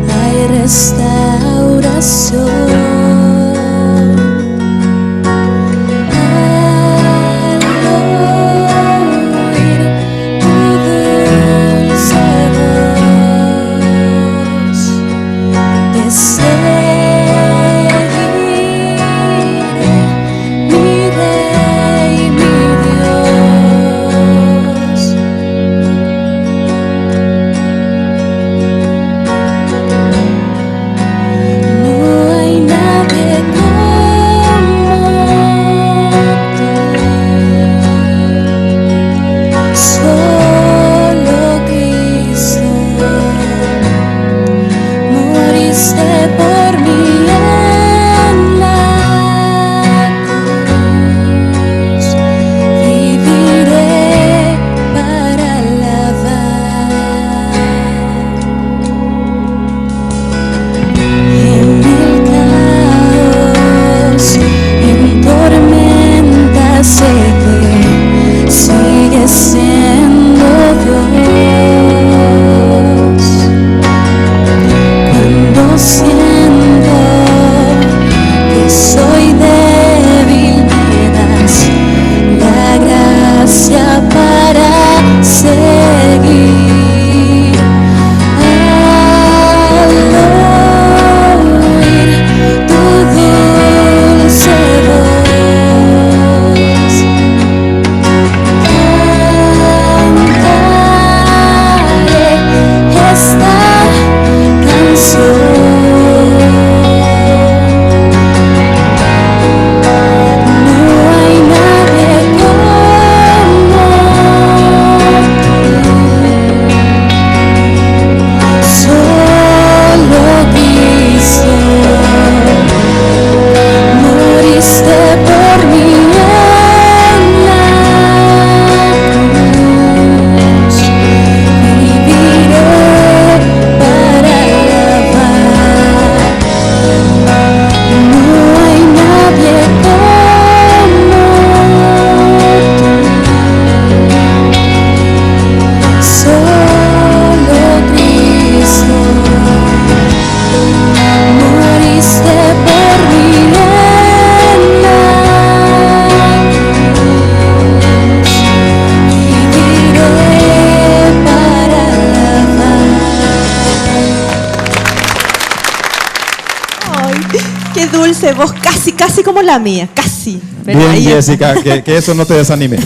que hay restauración. No hay Qué dulce voz, casi como la mía, casi. Pero Bien, ahí Jessica, que eso no te desanime.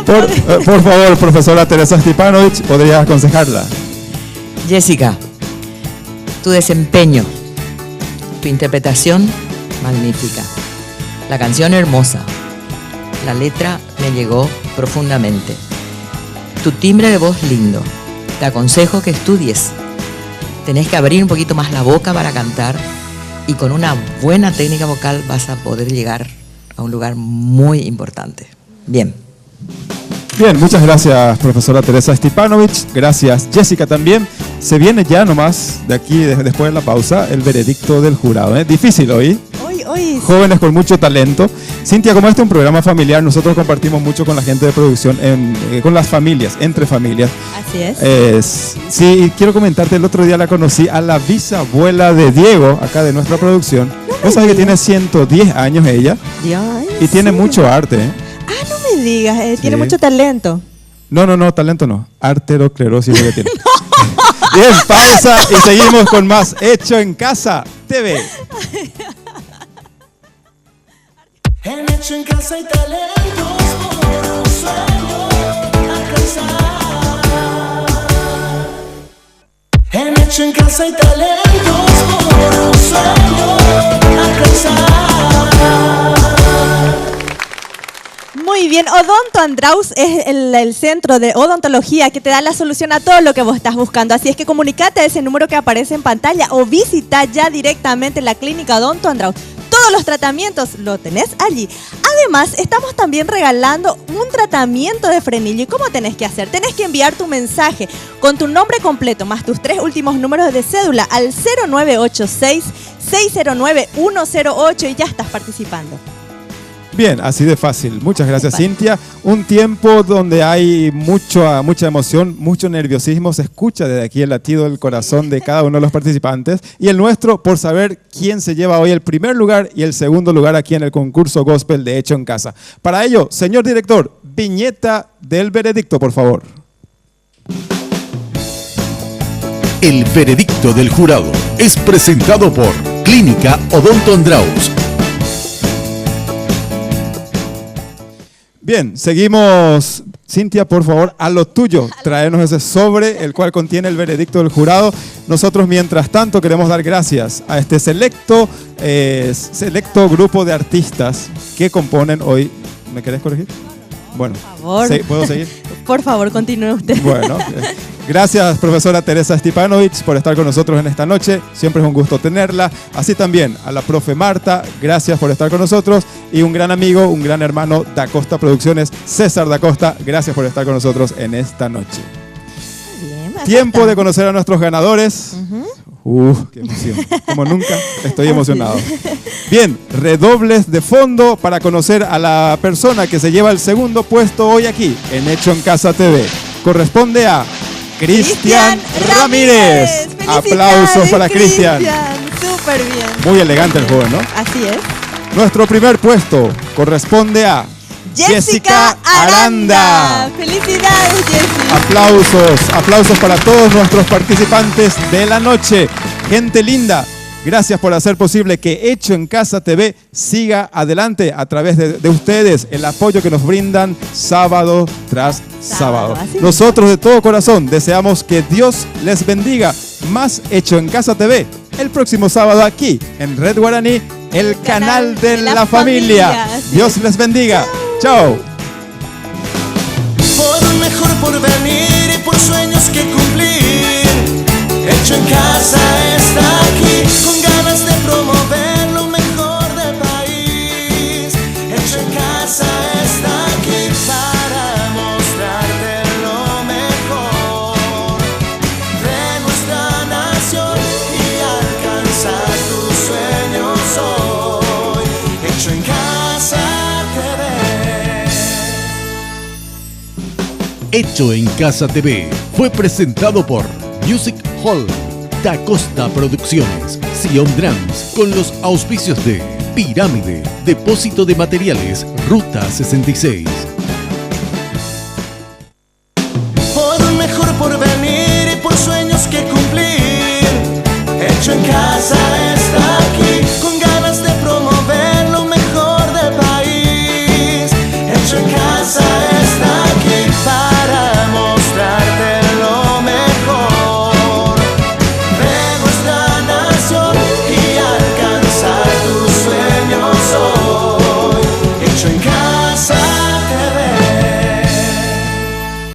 Por favor, profesora Teresa Stipanovich, ¿podrías aconsejarla? Jessica, tu desempeño, tu interpretación, magnífica. La canción hermosa. La letra me llegó profundamente. Tu timbre de voz lindo. Te aconsejo que estudies. Tenés que abrir un poquito más la boca para cantar y con una buena técnica vocal vas a poder llegar a un lugar muy importante. Bien. Bien, muchas gracias, profesora Teresa Stipanovich. Gracias, Jessica, también. Se viene ya nomás, de aquí, después de la pausa, el veredicto del jurado. Difícil hoy. Hoy. Jóvenes con mucho talento. Cintia, como este es un programa familiar, nosotros compartimos mucho con la gente de producción, con las familias, entre familias. Así es. Sí, quiero comentarte, el otro día la conocí a la bisabuela de Diego, acá de nuestra producción. Vos sabés que tiene 110 años ella. Y tiene mucho arte. No me digas, tiene Sí. mucho talento. No, talento no. Arteriosclerosis lo que tiene. Bien, pausa y seguimos con más Hecho en Casa TV. En Hecho en Casa hay talentos por un sueño alcanzar. En Hecho en Casa hay talentos por un sueño alcanzar. Muy bien, Odonto Andraus es el centro de odontología que te da la solución a todo lo que vos estás buscando. Así es que comunicate a ese número que aparece en pantalla o visita ya directamente la clínica Odonto Andraus. Todos los tratamientos lo tenés allí. Además, estamos también regalando un tratamiento de frenillo. ¿Y cómo tenés que hacer? Tenés que enviar tu mensaje con tu nombre completo más tus 3 últimos números de cédula al 0986-609-108 y ya estás participando. Bien, así de fácil. Muchas gracias, Cintia. Un tiempo donde hay mucha emoción, mucho nerviosismo. Se escucha desde aquí el latido del corazón de cada uno de los participantes. Y el nuestro por saber quién se lleva hoy el primer lugar y el segundo lugar aquí en el concurso Gospel de Hecho en Casa. Para ello, señor director, viñeta del veredicto, por favor. El veredicto del jurado es presentado por Clínica Odonto Andraus. Bien, seguimos. Cintia, por favor, a lo tuyo, tráenos ese sobre el cual contiene el veredicto del jurado. Nosotros, mientras tanto, queremos dar gracias a este selecto grupo de artistas que componen hoy. ¿Me querés corregir? Bueno, Por favor. ¿puedo seguir? Por favor, continúe usted. Bueno, gracias, profesora Teresa Stipanovich, por estar con nosotros en esta noche. Siempre es un gusto tenerla. Así también a la profe Marta, gracias por estar con nosotros. Y un gran amigo, un gran hermano, Da Costa Producciones, César Da Costa, gracias por estar con nosotros en esta noche. Bien, Tiempo de conocer a nuestros ganadores. Qué emoción. Como nunca, estoy emocionado. Bien, redobles de fondo para conocer a la persona que se lleva el segundo puesto hoy aquí en Hecho en Casa TV. Corresponde a Cristian Ramírez. Aplausos para Cristian. Súper bien. Muy elegante el joven, ¿no? Así es. Nuestro primer puesto corresponde a Jessica Aranda. Felicidades, Jessica. Aplausos para todos nuestros participantes de la noche. Gente linda, gracias por hacer posible que Hecho en Casa TV siga adelante a través de ustedes, el apoyo que nos brindan sábado tras sábado. Nosotros de todo corazón deseamos que Dios les bendiga. Más Hecho en Casa TV el próximo sábado aquí en Red Guaraní, el canal de la familia. Dios les bendiga. Chao. Por un mejor porvenir y por sueños que cumplir. Hecho en Casa está aquí, con ganas de promover lo mejor del país. Hecho en Casa está aquí para mostrarte lo mejor de nuestra nación y alcanzar tus sueños hoy. Hecho en Casa TV. Hecho en Casa TV fue presentado por Music Hall, Da Costa Producciones, Sion Drums, con los auspicios de Pirámide, Depósito de Materiales, Ruta 66. Por un mejor porvenir y por sueños que cumplir. Hecho en Casa pasar.